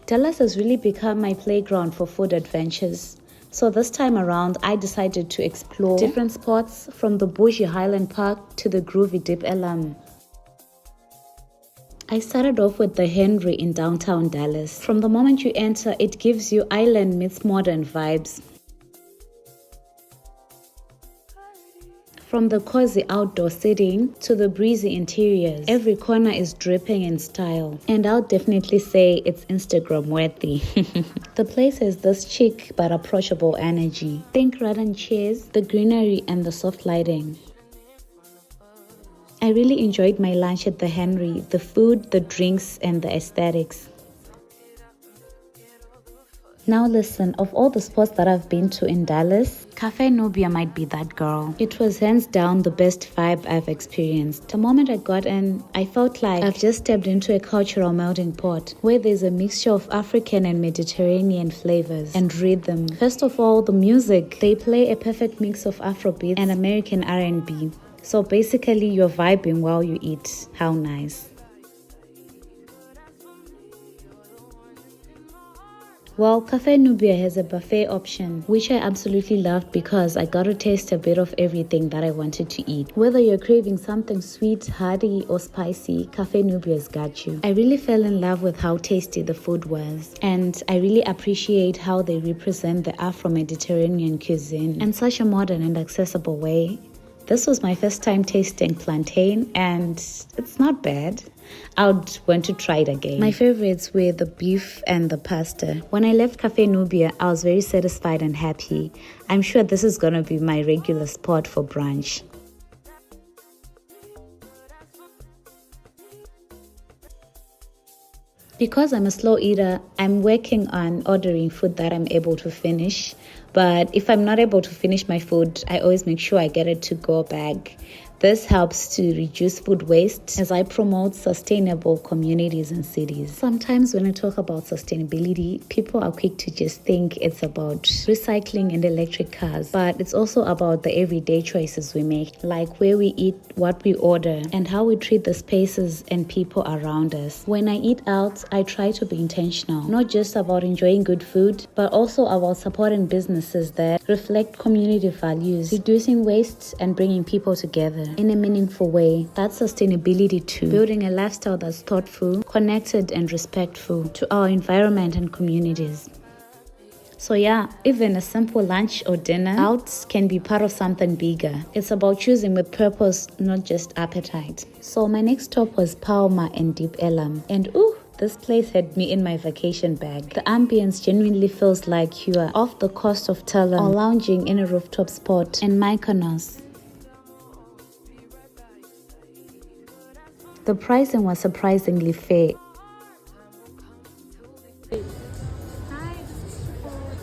Dallas has really become my playground for food adventures. So this time around, I decided to explore different spots from the bougie Highland Park to the groovy Dip Elam. I started off with the Henry in downtown Dallas. From the moment you enter, it gives you island meets modern vibes. From the cozy outdoor seating to the breezy interiors, every corner is dripping in style. And I'll definitely say it's Instagram worthy. The place has this chic but approachable energy. Think rattan chairs, the greenery and the soft lighting. I really enjoyed my lunch at the Henry, the food, the drinks and the aesthetics. Now listen, of all the spots that I've been to in Dallas, Cafe Nubia might be that girl. It was hands down the best vibe I've experienced. The moment I got in, I felt like I've just stepped into a cultural melting pot where there's a mixture of African and Mediterranean flavors and rhythm. First of all, the music. They play a perfect mix of Afrobeat and American R&B. So basically you're vibing while you eat. How nice. Well, Cafe Nubia has a buffet option, which I absolutely loved because I got to taste a bit of everything that I wanted to eat. Whether you're craving something sweet, hearty, or spicy, Cafe Nubia's got you. I really fell in love with how tasty the food was, and I really appreciate how they represent the Afro-Mediterranean cuisine in such a modern and accessible way. This was my first time tasting plantain, and it's not bad. I would want to try it again. My favorites were the beef and the pasta. When I left Cafe Nubia, I was very satisfied and happy. I'm sure this is gonna be my regular spot for brunch. Because I'm a slow eater, I'm working on ordering food that I'm able to finish. But if I'm not able to finish my food, I always make sure I get a to-go bag. This helps to reduce food waste as I promote sustainable communities and cities. Sometimes when I talk about sustainability, people are quick to just think it's about recycling and electric cars. But it's also about the everyday choices we make, like where we eat, what we order, and how we treat the spaces and people around us. When I eat out, I try to be intentional, not just about enjoying good food, but also about supporting businesses that reflect community values, reducing waste, and bringing people together in a meaningful way. That's sustainability too. Building a lifestyle that's thoughtful, connected, and respectful to our environment and communities. So yeah, even a simple lunch or dinner out can be part of something bigger. It's about choosing with purpose, not just appetite. So my next stop was Palma and Dip Elam. And ooh, this place had me in my vacation bag. The ambience genuinely feels like you are off the coast of Thailand or lounging in a rooftop spot in Mykonos. The pricing was surprisingly fair. Hi,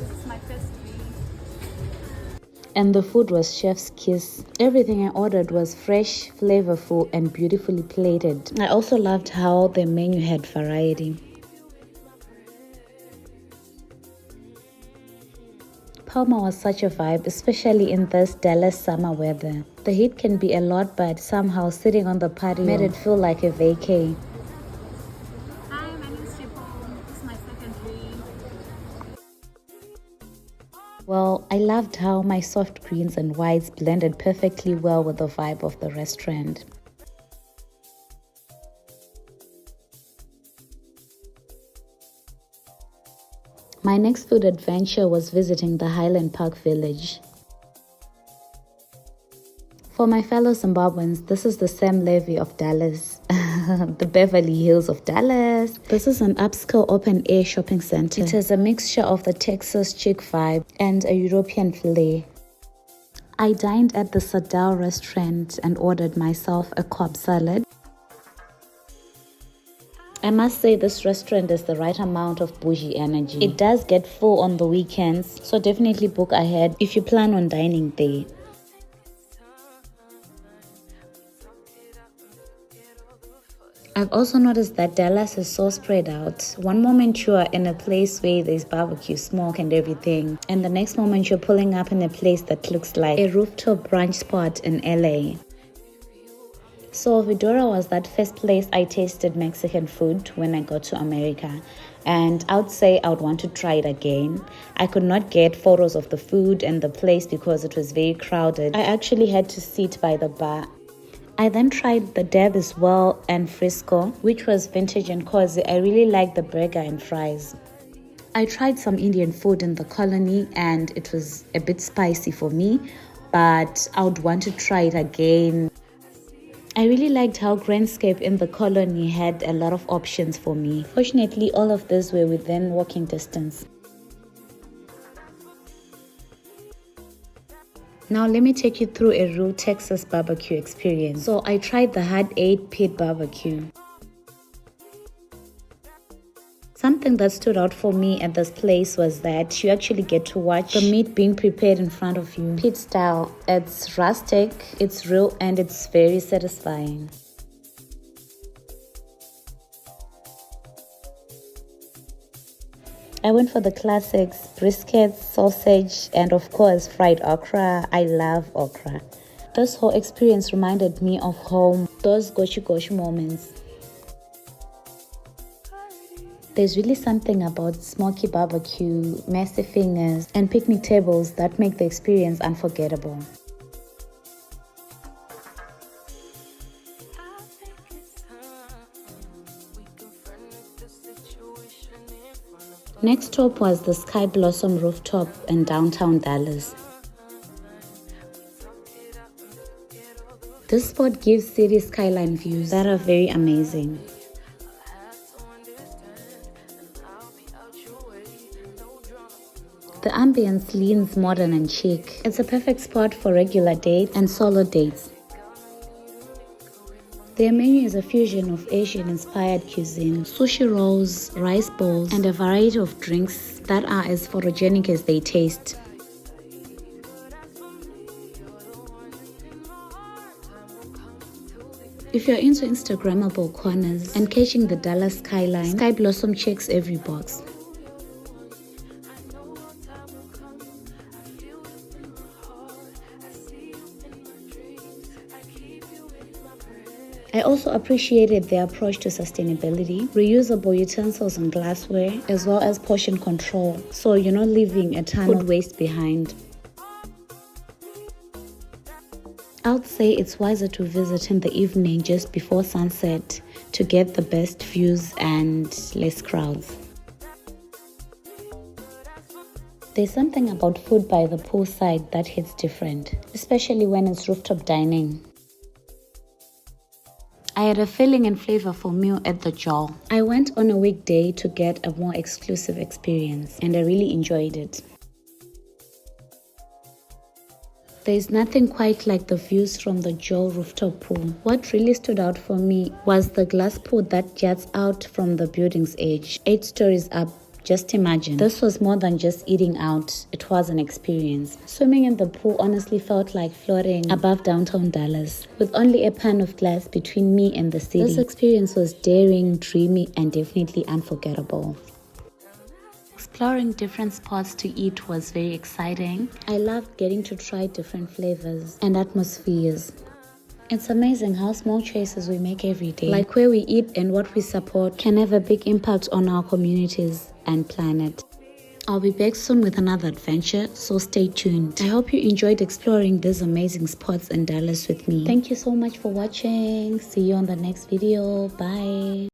this is my first week. And the food was chef's kiss. Everything I ordered was fresh, flavorful, and beautifully plated. I also loved how the menu had variety. Palma was such a vibe, especially in this Dallas summer weather. The heat can be a lot, but somehow sitting on the patio made it feel like a vacay. Hi, my name is Triple. This is my second week. Well, I loved how my soft greens and whites blended perfectly well with the vibe of the restaurant. My next food adventure was visiting the Highland Park village. For my fellow Zimbabweans, this is the Sam Levy of Dallas, the Beverly Hills of Dallas. This is an upscale open-air shopping center. It has a mixture of the Texas chic vibe and a European flair. I dined at the Sadao restaurant and ordered myself a Cobb salad. I must say this restaurant is the right amount of bougie energy. It does get full on the weekends, so definitely book ahead if you plan on dining there. I've also noticed that Dallas is so spread out. One moment you are in a place where there's barbecue, smoke and everything, and the next moment you're pulling up in a place that looks like a rooftop brunch spot in LA. So Vidora was that first place I tasted Mexican food when I got to America. and I would say I would want to try it again. I could not get photos of the food and the place because it was very crowded. I actually had to sit by the bar. I then tried the Deb as well and Frisco, which was vintage and cozy. I really liked the burger and fries. I tried some Indian food in the colony and it was a bit spicy for me, but I would want to try it again. I really liked how Grandscape in the colony had a lot of options for me. Fortunately, all of these were within walking distance. Now let me take you through a real Texas barbecue experience. So I tried the Hard 8 Pit BBQ. Something that stood out for me at this place was that you actually get to watch the meat being prepared in front of you. Pit style. It's rustic, it's real, and it's very satisfying. I went for the classics, brisket, sausage, and of course fried okra. I love okra. This whole experience reminded me of home, those goshi moments. There's really something about smoky barbecue, messy fingers, and picnic tables that make the experience unforgettable. Next stop was the Sky Blossom rooftop in downtown Dallas. This spot gives city skyline views that are very amazing. The ambience leans modern and chic. It's a perfect spot for regular dates and solo dates. Their menu is a fusion of Asian-inspired cuisine, sushi rolls, rice bowls, and a variety of drinks that are as photogenic as they taste. If you're into Instagrammable corners and catching the Dallas skyline, Sky Blossom checks every box. I also appreciated their approach to sustainability, reusable utensils and glassware, as well as portion control, so you're not leaving a ton of food waste behind. I would say it's wiser to visit in the evening just before sunset to get the best views and less crowds. There's something about food by the poolside that hits different, especially when it's rooftop dining. I had a feeling and flavor for meal at the Jaw. I went on a weekday to get a more exclusive experience, and I really enjoyed it. There's nothing quite like the views from the Jaw rooftop pool. What really stood out for me was the glass pool that juts out from the building's edge, 8 stories up. Just imagine. This was more than just eating out, it was an experience. Swimming in the pool honestly felt like floating above downtown Dallas, with only a pan of glass between me and the city. This experience was daring, dreamy, and definitely unforgettable. Exploring different spots to eat was very exciting. I loved getting to try different flavors and atmospheres. It's amazing how small choices we make every day, like where we eat and what we support, can have a big impact on our communities and planet. I'll be back soon with another adventure, so stay tuned. I hope you enjoyed exploring these amazing spots in Dallas with me. Thank you so much for watching. See you on the next video. Bye.